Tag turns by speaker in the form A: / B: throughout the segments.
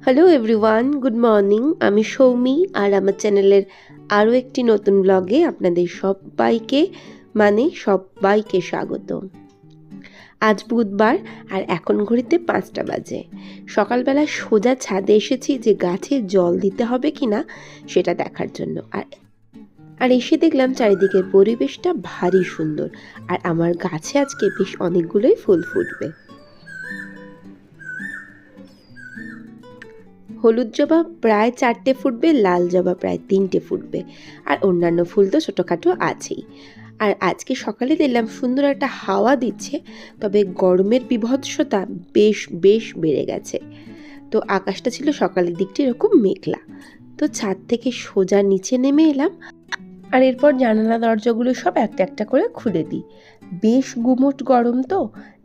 A: Hello everyone, good morning. আমি সৌমি আর আমার চ্যানেলের আরও একটি নতুন ব্লগে আপনাদের সবাইকে স্বাগত। আজ বুধবার আর এখন ঘড়িতে 5টা বাজে। সকালবেলা সোজা ছাদে এসেছি যে গাছে জল দিতে হবে কিনা সেটা দেখার জন্য। আর এসে দেখলাম চারিদিকের পরিবেশটা ভারী সুন্দর, আর আমার গাছে আজকে বেশ অনেকগুলোই ফুল ফুটবে। হলুদ জবা প্রায় 4টে ফুটবে, লাল জবা প্রায় 3টে ফুটবে, আর অন্যান্য ফুল তো ছোটোখাটো আছেই। আর আজকে সকালে দেখলাম সুন্দর একটা হাওয়া দিচ্ছে, তবে গরমের বিভৎসতা বেশ বেশ বেড়ে গেছে। তো আকাশটা ছিল সকালের দিকটি এরকম মেঘলা। তো ছাদ থেকে সোজা নিচে নেমে এলাম, আর এরপর জানালা দরজাগুলো সব একটা একটা করে খুলে দিই। বেশ গুমোট গরম, তো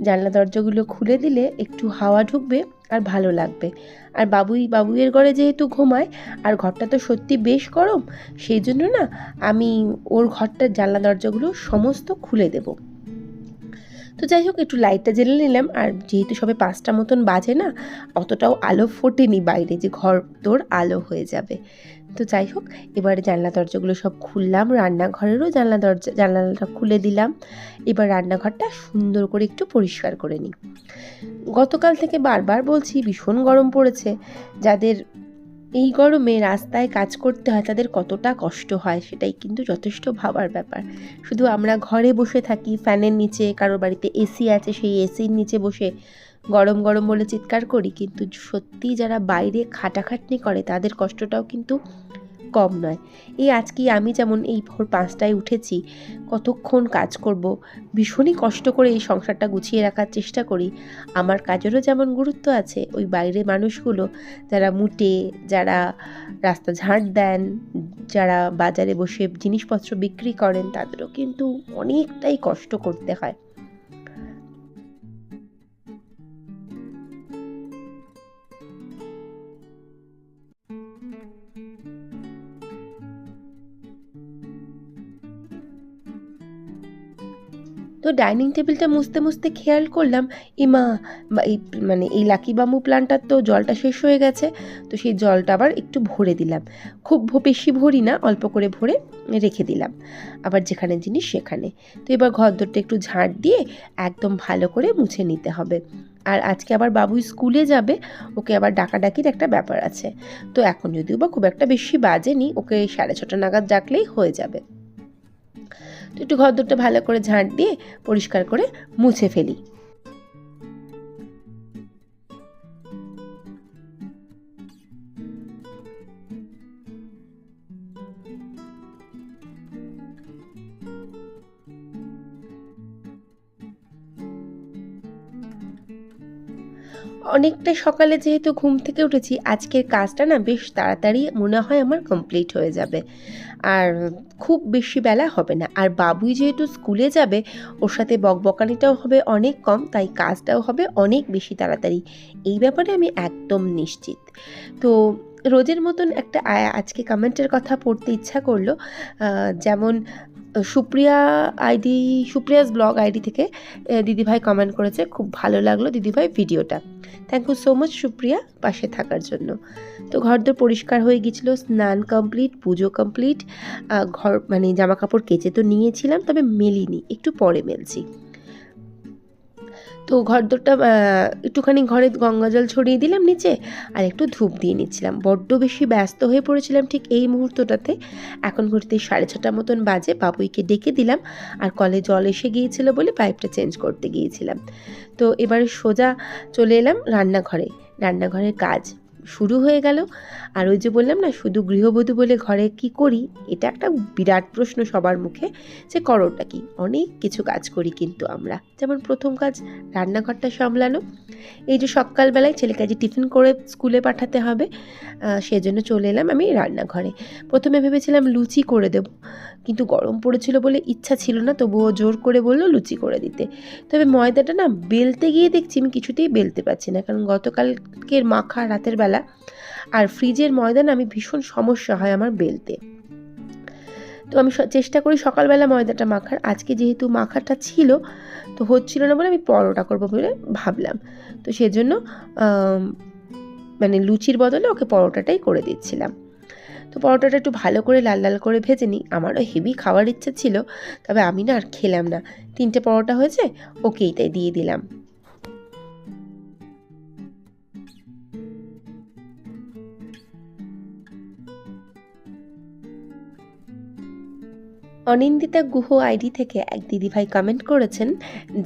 A: জানলা দরজাগুলো খুলে দিলে একটু হাওয়া ঢুকবে আর ভালো লাগবে। আর বাবুইয়ের ঘরে যেহেতু ঘুমায়, আর ঘরটা তো সত্যি বেশ গরম, সেই জন্য না আমি ওর ঘরটার জানলা দরজাগুলো সমস্ত খুলে দেব। তো যাই হোক, একটু লাইটটা জ্বেলে নিলাম। আর যেহেতু সবে 5টা মতন বাজে না, অতটাও আলো ফোটেনি বাইরে যে ঘর তোর আলো হয়ে যাবে। তো যাই হোক, এবারে জানলা দরজাগুলো সব খুললাম, রান্নাঘরেরও জানলাটা খুলে দিলাম। এবার রান্নাঘরটা সুন্দর করে একটু পরিষ্কার করে নিই। গতকাল থেকে বারবার বলছি ভীষণ গরম পড়েছে। যাদের এই গরমে রাস্তায় কাজ করতে হয় তাদের কতটা কষ্ট হয় সেটাই কিন্তু যথেষ্ট ভাবার ব্যাপার। শুধু আমরা ঘরে বসে থাকি ফ্যানের নিচে, কারোর বাড়িতে এসি আছে, সেই এসির নিচে বসে গরম গরম বলে চিৎকার করি, কিন্তু সত্যি যারা বাইরে খাটাখাটনি করে তাদের কষ্টটাও কিন্তু কম নয়। এই আজকেই আমি যেমন এই ভোর 5টায় উঠেছি, কতক্ষণ কাজ করব, ভীষণই কষ্ট করে এই সংসারটা গুছিয়ে রাখার চেষ্টা করি। আমার কাজেরও যেমন গুরুত্ব আছে, ওই বাইরে মানুষগুলো যারা মুটে, যারা রাস্তা ঝাঁট দেন, যারা বাজারে বসে জিনিসপত্র বিক্রি করেন, তাদেরও কিন্তু অনেকটাই কষ্ট করতে হয়। তো ডাইনিং টেবিলটা মুছতে মুছতে খেয়াল করলাম, ইমা, এই লাকি বাম্বু প্ল্যান্টটার তো জলটা শেষ হয়ে গেছে। তো সেই জলটা আবার একটু ভরে দিলাম, খুব বেশি ভরি না, অল্প করে ভরে রেখে দিলাম, আবার যেখানে জিনিস সেখানে। তো এবার ঘরদোরটা একটু ঝাঁট দিয়ে একদম ভালো করে মুছে নিতে হবে। আর আজকে আবার বাবুই স্কুলে যাবে, ওকে আবার ডাকাডাকির একটা ব্যাপার আছে। তো এখন যদিও বা খুব একটা বেশি বাজেনি, ওকে 6:30 নাগাদ ডাকলেই হয়ে যাবে। তো একটু ঘরদোরটা ভালো করে ঝাঁট দিয়ে পরিষ্কার করে মুছে ফেলি। অনেকটা সকালে যেহেতু ঘুম থেকে উঠেছি, আজকের কাজটা না বেশ তাড়াতাড়ি মনে হয় আমার কমপ্লিট হয়ে যাবে, আর খুব বেশি বেলা হবে না। আর বাবুই যেহেতু স্কুলে যাবে, ওর সাথে বকবকানিটাও হবে অনেক কম, তাই কাজটাও হবে অনেক বেশি তাড়াতাড়ি। এই ব্যাপারে আমি একদম নিশ্চিত। তো রোজের মতন একটা আজকে কমেন্টের কথা পড়তে ইচ্ছা করলো। যেমন সুপ্রিয়াস ব্লগ আইডি থেকে দিদিভাই কমেন্ট করেছে, খুব ভালো লাগলো দিদিভাই ভিডিওটা। Thank you so much Supriya, পাশে থাকার জন্য। তো ঘরদোর পরিষ্কার হয়ে গিয়েছিলো, স্নান কমপ্লিট, পুজো কমপ্লিট, জামা কাপড় কেচে তো নিয়েছিলাম, তবে মেলিনি, একটু পরে মেলছি। তো ঘরদোরটা একটুখানি ঘরে গঙ্গা জল ছড়িয়ে দিলাম নিচে, আর একটু ধূপ দিয়ে নিচ্ছিলাম। বড্ড বেশি ব্যস্ত হয়ে পড়েছিলাম ঠিক এই মুহূর্তটাতে। এখন ঘড়িতে 6:30 মতন বাজে। বাবুইকে ডেকে দিলাম, আর কলে জল এসে গিয়েছিল বলে পাইপটা চেঞ্জ করতে গিয়েছিলাম। তো এবারে সোজা চলে এলাম রান্নাঘরের কাজ শুরু হয়ে গেল। আর ওই যে বললাম না, শুধু গৃহবধূ বলে ঘরে কি করি, এটা একটা বিরাট প্রশ্ন সবার মুখে, যে করোটা কি। অনেক কিছু কাজ করি কিন্তু আমরা, যেমন প্রথম কাজ রান্নাঘরটা সামলানো। এই যে সকালবেলায় ছেলেকে আজ টিফিন করে স্কুলে পাঠাতে হবে, সেজন্য চলে এলাম আমি রান্নাঘরে। প্রথমে ভেবেছিলাম লুচি করে দেব, কিন্তু গরম পড়েছিল বলে ইচ্ছা ছিল না, তবুও জোর করে বললো লুচি করে দিতে। তবে ময়দাটা না বেলতে গিয়ে দেখছি আমি কিছুতেই বেলতে পারছি না, কারণ গতকালকের মাখা রাতের বেলা, আর ফ্রিজের ময়দা না আমি ভীষণ সমস্যা হয় আমার বেলতে। তো আমি চেষ্টা করি সকালবেলা ময়দাটা মাখার। আজকে যেহেতু মাখাটা ছিল, তো হচ্ছিল না বলে আমি পরোটা করবো বলে ভাবলাম। তো সেজন্য মানে লুচির বদলে ওকে পরোটাটাই করে দিচ্ছিলাম। তো পরোটাটা একটু ভালো করে লাল লাল করে ভেজে নিই। আমারও হেভি খাওয়ার ইচ্ছা ছিল, তবে আমি না আর খেলাম না। 3টে পরোটা হয়েছে, ওকেই তাই দিয়ে দিলাম। অনিন্দিতা গুহ আইডি থেকে এক দিদিভাই কমেন্ট করেছেন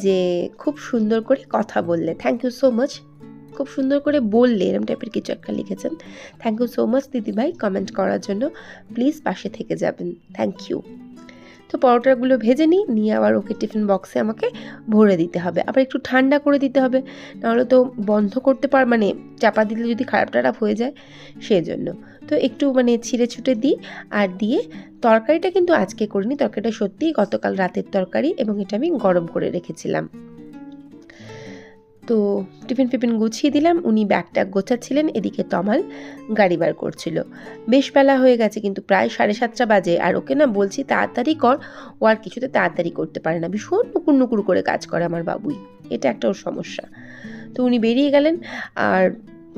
A: যে খুব সুন্দর করে কথা বললে, থ্যাংক ইউ সো মাচ। খুব সুন্দর করে বললে এরম টাইপের কিছু একটা লিখেছেন। থ্যাংক ইউ সো মাচ দিদিভাই কমেন্ট করার জন্য। প্লিজ পাশে থেকে যাবেন, থ্যাংক ইউ। তো পরোটাগুলো ভেজে নিয়ে আবার ওকে টিফিন বক্সে আমাকে ভরে দিতে হবে, আবার একটু ঠান্ডা করে দিতে হবে, নাহলে তো বন্ধ করতে মানে চাপা দিলে যদি খারাপ টারাপ হয়ে যায়, সেজন্য। তো একটু মানে ছিঁড়ে ছুটে দিই, আর দিয়ে তরকারিটা কিন্তু আজকে করিনি, তরকারিটা সত্যিই গতকাল রাতের তরকারি, এবং এটা আমি গরম করে রেখেছিলাম। তো টিফিন গুছিয়ে দিলাম, উনি ব্যাগটা গোছাচ্ছিলেন, এদিকে তমাল গাড়ি বার করছিল। বেশ বেলা হয়ে গেছে, কিন্তু প্রায় 7:30 বাজে, আর ওকে না বলছি তাড়াতাড়ি কর, ও আর কিছুতে তাড়াতাড়ি করতে পারে না, ভীষণ নুকুর নুকুর করে কাজ করে আমার বাবুই, এটা একটা ওর সমস্যা। তো উনি বেরিয়ে গেলেন, আর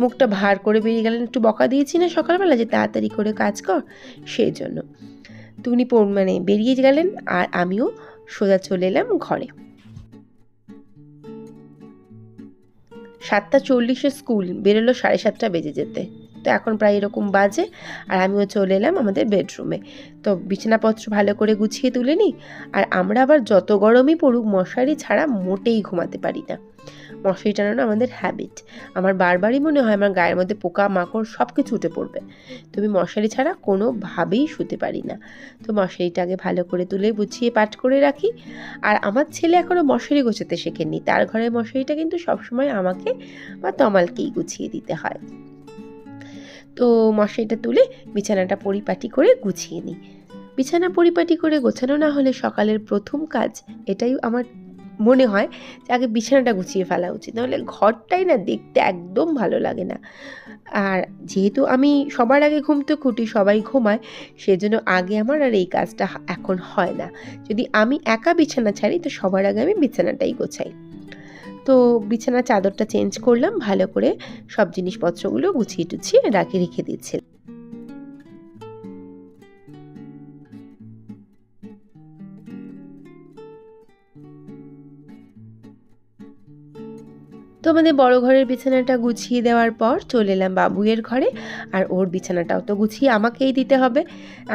A: মুখটা ভার করে বেরিয়ে গেলেন, একটু বকা দিয়েছি না সকালবেলা যে তাড়াতাড়ি করে কাজ কর, সেই জন্য। তো উনি মানে বেরিয়ে গেলেন, আর আমিও সোজা চলে এলাম ঘরে। 7:40 স্কুল, বেরোলো 7:30 বেজে যেতে। তো এখন প্রায় এরকম বাজে, আর আমিও চলে এলাম আমাদের বেডরুমে। তো বিছানাপত্র ভালো করে গুছিয়ে তুলে নিই। আর আমরা আবার যত গরমই পড়ুক, মশারি ছাড়া মোটেই ঘুমাতে পারি না। মশারি টানানো আমাদের হ্যাবিট। আমার বারবারই মনে হয় আমার গায়ের মধ্যে পোকা মাকড় সব কিছু উঠে পড়বে। তো আমি মশারি ছাড়া কোনোভাবেই শুতে পারি না। তো মশারিটাকে ভালো করে তুলে গুছিয়ে পাট করে রাখি। আর আমার ছেলে এখনও মশারি গোছাতে শেখেননি, তার ঘরের মশারিটা কিন্তু সবসময় আমাকে বা তমালকেই গুছিয়ে দিতে হয়। তো মশারিটা তুলে বিছানাটা পরিপাটি করে গুছিয়ে নিই। বিছানা পরিপাটি করে গোছানো না হলে সকালের প্রথম কাজ এটাই আমার মনে হয় যে আগে বিছানাটা গুছিয়ে ফেলা উচিত, নাহলে ঘরটাই না দেখতে একদম ভালো লাগে না। আর যেহেতু আমি সবার আগে ঘুম থেকে উঠি, সবাই ঘুমায়, সেজন্য আগে আমার আর এই কাজটা এখন হয় না। যদি আমি একা বিছানা ছাড়ি, তো সবার আগে আমি বিছানাটাই গোছাই। তো বিছানার চাদরটা চেঞ্জ করলাম, ভালো করে সব জিনিসপত্রগুলো গুছিয়ে টুছিয়ে রেখে দিচ্ছিলাম। তো আমাদের বড় ঘরের বিছানাটা গুছিয়ে দেওয়ার পর চলে এলাম বাবুইয়ের ঘরে, আর ওর বিছানাটাও তো গুছিয়ে আমাকেই দিতে হবে।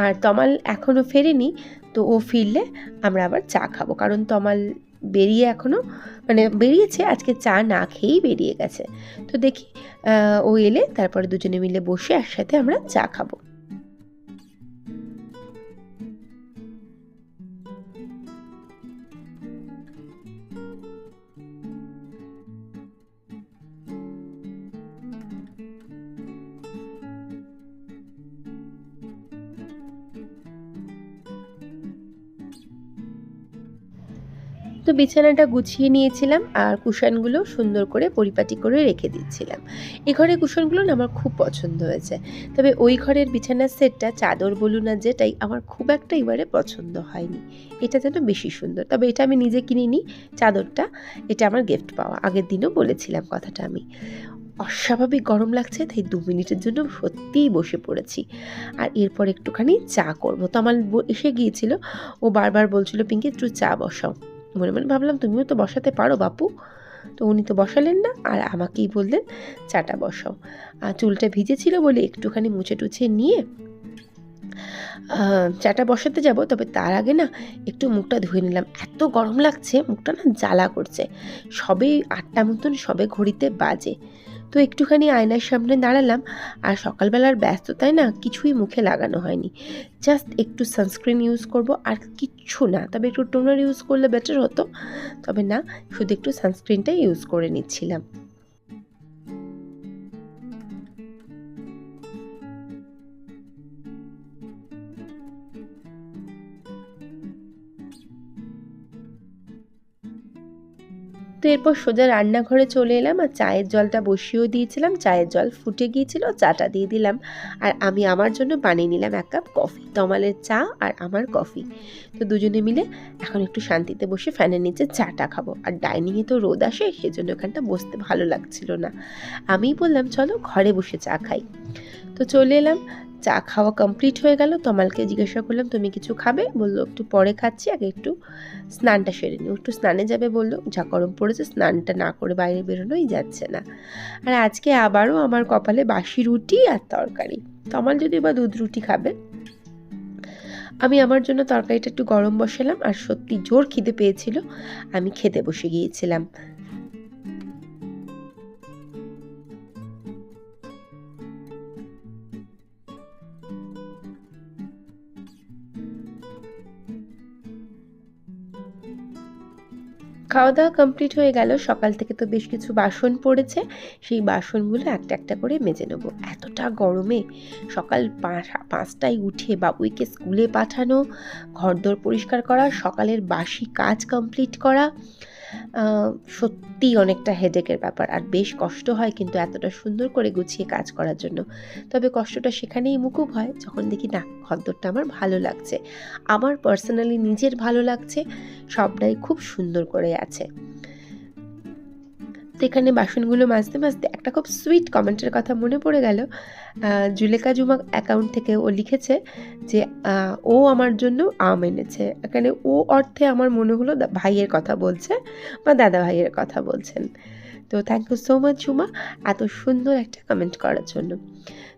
A: আর তমাল এখনও ফেরেনি, তো ও ফিরলে আমরা আবার চা খাবো, কারণ তমাল বেরিয়ে এখনও মানে বেরিয়েছে, আজকে চা না খেয়েই বেরিয়ে গেছে। তো দেখি ও এলে তারপরে দুজনে মিলে বসে একসাথে আমরা চা খাবো। তো বিছানাটা গুছিয়ে নিয়েছিলাম, আর কুশনগুলো সুন্দর করে পরিপাটি করে রেখে দিচ্ছিলাম। এই ঘরের কুশনগুলো না আমার খুব পছন্দ হয়েছে, তবে ওই ঘরের বিছানার সেটটা, চাদর বলুন আর যেটাই, আমার খুব একটা এবারে পছন্দ হয়নি। এটা যেন বেশি সুন্দর, তবে এটা আমি নিজে কিনিনি চাদরটা, এটা আমার গিফট পাওয়া। আগের দিনও বলেছিলাম কথাটা আমি। অস্বাভাবিক গরম লাগছে, তাই 2 মিনিটের জন্য সত্যিই বসে পড়েছি। আর এরপর একটুখানি চা করবো। তো আমার এসে গিয়েছিল, ও বারবার বলছিল পিঙ্কি একটু চা বসাও। মনে মনে ভাবলাম তুমিও তো বসাতে পারো বাপু। তো উনি তো বসালেন না, আর আমাকেই বললেন চাটা বসাও। আর চুলটা ভিজেছিল বলে একটুখানি মুছে টুছে নিয়ে চাটা বসাতে যাব, তবে তার আগে না একটু মুখটা ধুয়ে নিলাম, এত গরম লাগছে, মুখটা না জ্বালা করছে। সবেই 8টা মতন, সবে ঘড়িতে বাজে। তো একটুখানি আয়নার সামনে দাঁড়ালাম, আর সকালবেলার ব্যস্ততায় না কিছুই মুখে লাগানো হয়নি, জাস্ট একটু সানস্ক্রিন ইউজ করব আর কিচ্ছু না। তবে একটু টোনার ইউজ করলে বেটার হতো, তবে না, শুধু একটু সানস্ক্রিনটাই ইউজ করে নিচ্ছিলাম। তো এরপর সোজা রান্নাঘরে চলে এলাম আর চায়ের জলটা বসিয়েও দিয়েছিলাম। চায়ের জল ফুটে গিয়েছিল, চাটা দিয়ে দিলাম আর আমি আমার জন্য বানিয়ে নিলাম 1 কাপ কফি। তমালের চা আর আমার কফি। তো দুজনে মিলে এখন একটু শান্তিতে বসে ফ্যানের নিচে চাটা খাবো। আর ডাইনিংয়ে তো রোদ আসে, সেজন্য এখানটা বসতে ভালো লাগছিল না। আমিই বললাম চলো ঘরে বসে চা খাই। তো চলে এলাম, চা খাওয়া কমপ্লিট হয়ে গেল। তমালকে জিজ্ঞাসা করলাম তুমি কিছু খাবে? বললো একটু পরে খাচ্ছি, আগে একটু স্নানটা সেরে নিও। একটু স্নানে যাবে বললো, যা গরম পড়েছে স্নানটা না করে বাইরে বেরোনোই যাচ্ছে না। আর আজকে আবারও আমার কপালে বাসি রুটি আর তরকারি। তমাল যদি বা দুধ রুটি খাবে, আমি আমার জন্য তরকারিটা একটু গরম বসালাম। আর সত্যি জোর খিদে পেয়েছিল, আমি খেতে বসে গিয়েছিলাম। খাওয়া দাওয়া কমপ্লিট হয়ে গেল। সকাল থেকে তো বেশ কিছু বাসন পড়েছে, সেই বাসনগুলো একটা একটা করে মেজে নেব। এতটা গরমে সকাল 5টায় উঠে বাবুইকে স্কুলে পাঠানো, ঘরদোর পরিষ্কার করা, সকালের বাসি কাজ কমপ্লিট করা, সত্যি অনেকটা হেডেকের ব্যাপার। আর বেশ কষ্ট হয় কিন্তু এতটা সুন্দর করে গুছিয়ে কাজ করার জন্য। তবে কষ্টটা সেখানেই মুকুব হয় যখন দেখি না ঘরদোরটা আমার ভালো লাগছে, আমার পার্সোনালি নিজের ভালো লাগছে, সবটাই খুব সুন্দর করে আছে। তো এখানে বাসনগুলো মাজতে মাজতে একটা খুব সুইট কমেন্টের কথা মনে পড়ে গেল। জুলেখা জুমা অ্যাকাউন্ট থেকে ও লিখেছে যে ও আমার জন্য আম এনেছে। এখানে ও অর্থে আমার মনে হলো ভাইয়ের কথা বলছে বা দাদা ভাইয়ের কথা বলছেন। তো থ্যাংক ইউ সো মাচ জুমা এত সুন্দর একটা কমেন্ট করার জন্য।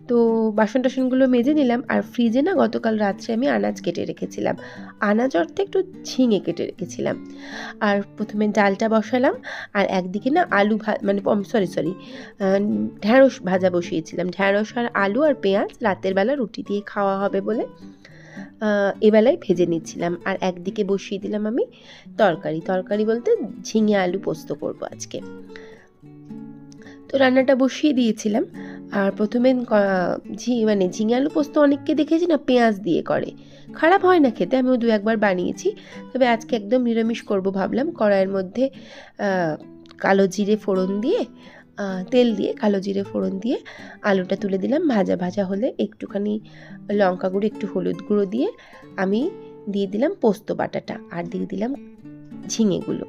A: তো বাসন টাসনগুলো মেজে নিলাম। আর ফ্রিজে না গতকাল রাত্রে আমি আনাজ কেটে রেখেছিলাম, আনাজ অর্থে একটু ঝিঙে কেটে রেখেছিলাম। আর প্রথমে ডালটা বসালাম আর একদিকে না আলু সরি ঢ্যাঁড়স ভাজা বসিয়েছিলাম। ঢ্যাঁড়স আর আলু আর পেঁয়াজ রাতের বেলা রুটি দিয়ে খাওয়া হবে বলে এবেলায় ভেজে নিচ্ছিলাম। আর একদিকে বসিয়ে দিলাম আমি তরকারি বলতে ঝিঙে আলু পোস্ত করব আজকে। তো রান্নাটা বসিয়ে দিয়েছিলাম। আর প্রথমে ঝিঙে আলু পোস্ত অনেককে দেখেছি না পেঁয়াজ দিয়ে করে, খারাপ হয় না খেতে, আমিও 2-1বার বানিয়েছি। তবে আজকে একদম নিরামিষ করব ভাবলাম। কড়াইয়ের মধ্যে কালো জিরে ফোড়ন দিয়ে, তেল দিয়ে কালো জিরে ফোড়ন দিয়ে আলুটা তুলে দিলাম। ভাজা ভাজা হলে একটুখানি লঙ্কা গুঁড়ো একটু হলুদ গুঁড়ো দিয়ে আমি দিয়ে দিলাম পোস্ত বাটাটা আর দিয়ে দিলাম ঝিঙেগুলো।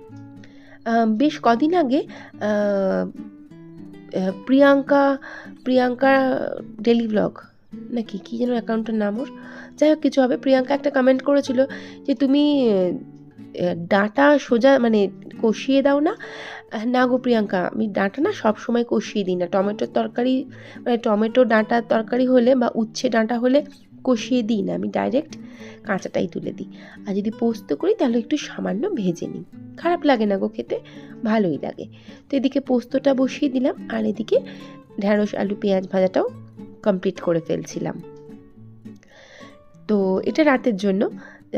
A: বেশ কদিন আগে প্রিয়াঙ্কা ডেলি ব্লগ নাকি কী যেন অ্যাকাউন্টের নাম ওর, যাই হোক কিছু হবে, প্রিয়াঙ্কা একটা কমেন্ট করেছিল যে তুমি ডাঁটা সোজা কষিয়ে দাও না। না গো প্রিয়াঙ্কা, আমি ডাঁটা না সবসময় কষিয়ে দিই না। টমেটোর তরকারি টমেটো ডাঁটার তরকারি হলে বা উচ্ছে ডাঁটা হলে কষিয়ে দিই না, আমি ডাইরেক্ট কাঁচাটাই তুলে দিই। আর যদি পোস্ত করি তাহলে একটু সামান্য ভেজে নিই, খারাপ লাগে না গো খেতে, ভালোই লাগে। তো এদিকে পোস্তটা বসিয়ে দিলাম আর এদিকে ঢ্যাঁড়স আলু পেঁয়াজ ভাজাটাও কমপ্লিট করে ফেলছিলাম। তো এটা রাতের জন্য,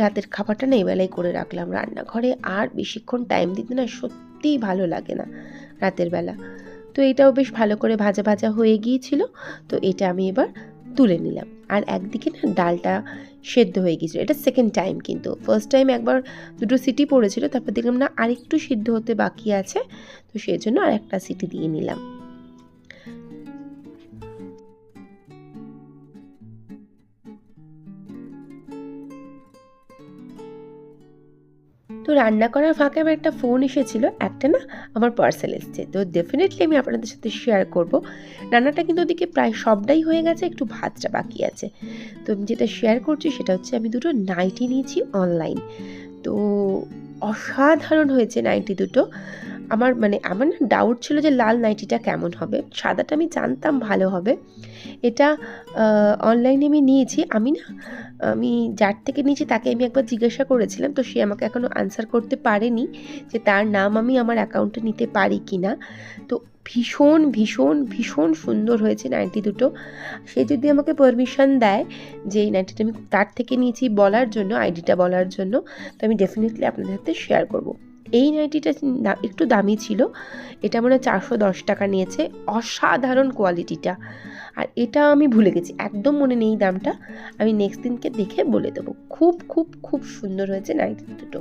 A: রাতের খাবারটা না এবেলাই করে রাখলাম। রান্নাঘরে আর বেশিক্ষণ টাইম দিতে না সত্যিই ভালো লাগে না রাতের বেলা। তো এটাও বেশ ভালো করে ভাজা ভাজা হয়ে গিয়েছিল। তো এটা আমি এবার তুলে নিলাম। আর একদিকে না ডালটা সেদ্ধ হয়ে গিয়েছিল, এটা সেকেন্ড টাইম, কিন্তু ফার্স্ট টাইম একবার 2টো সিটি পড়েছিল, তারপর দেখলাম না আরেকটু সিদ্ধ হতে বাকি আছে, তো সেই জন্য আর একটা সিটি দিয়ে নিলাম। তো রান্না করার ফাঁকে আমার একটা ফোন এসেছিলো, একটা না আমার পার্সেল এসছে, তো ডেফিনেটলি আমি আপনাদের সাথে শেয়ার করব। রান্নাটা কিন্তু ওদিকে প্রায় সবটাই হয়ে গেছে, একটু ভাতটা বাকি আছে। তো আমি যেটা শেয়ার করছি সেটা হচ্ছে আমি 2টো নাইটি নিয়েছি অনলাইন। তো অসাধারণ হয়েছে নাইটি দুটো। আমার না ডাউট ছিল যে লাল নাইটিটা কেমন হবে, সাদাটা আমি জানতাম ভালো হবে। এটা অনলাইনে আমি নিয়েছি। আমি যার থেকে নিয়েছি তাকে আমি একবার জিজ্ঞাসা করেছিলাম, তো সে আমাকে এখনও আনসার করতে পারেনি যে তার নাম আমি আমার অ্যাকাউন্টে নিতে পারি কি না। তো ভীষণ ভীষণ ভীষণ সুন্দর হয়েছে নাইটি দুটো। সে যদি আমাকে পারমিশন দেয় যে এই নাইটিটা আমি তার থেকে নিয়েছি বলার জন্য, আইডিটা বলার জন্য, তো আমি ডেফিনেটলি আপনাদের সাথে শেয়ার করব। এই নাইটিটা একটু দামি ছিল, এটা মনে হয় 410 টাকা নিয়েছে। অসাধারণ কোয়ালিটিটা। আর এটা আমি ভুলে গেছি, একদম মনে নেই দামটা, আমি নেক্সট দিনকে দেখে বলে দেবো। খুব খুব খুব সুন্দর হয়েছে নাইটি দুটো।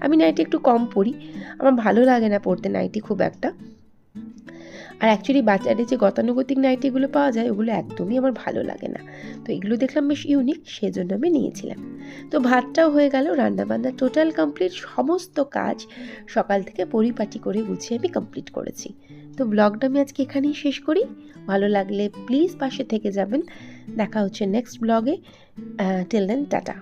A: আমি নাইটি একটু কম পরি, আমার ভালো লাগে না পরতে নাইটি খুব একটা। আর অ্যাকচুয়ালি বাজারে যে গতানুগতিক নাইটিগুলো পাওয়া যায় ওগুলো একদমই আমার ভালো লাগে না, তো এগুলো দেখলাম বেশ ইউনিক, সেজন্য আমি নিয়েছিলাম। তো ভাতটাও হয়ে গেল, রান্নাবান্না টোটাল কমপ্লিট, সমস্ত কাজ সকাল থেকে পরিপাটি করে গুছিয়ে আমি কমপ্লিট করেছি। তো ব্লগটা আমি আজকে এখানেই শেষ করি। ভালো লাগলে প্লিজ পাশে থেকে যাবেন। দেখা হচ্ছে নেক্সট ব্লগে। Till then tata.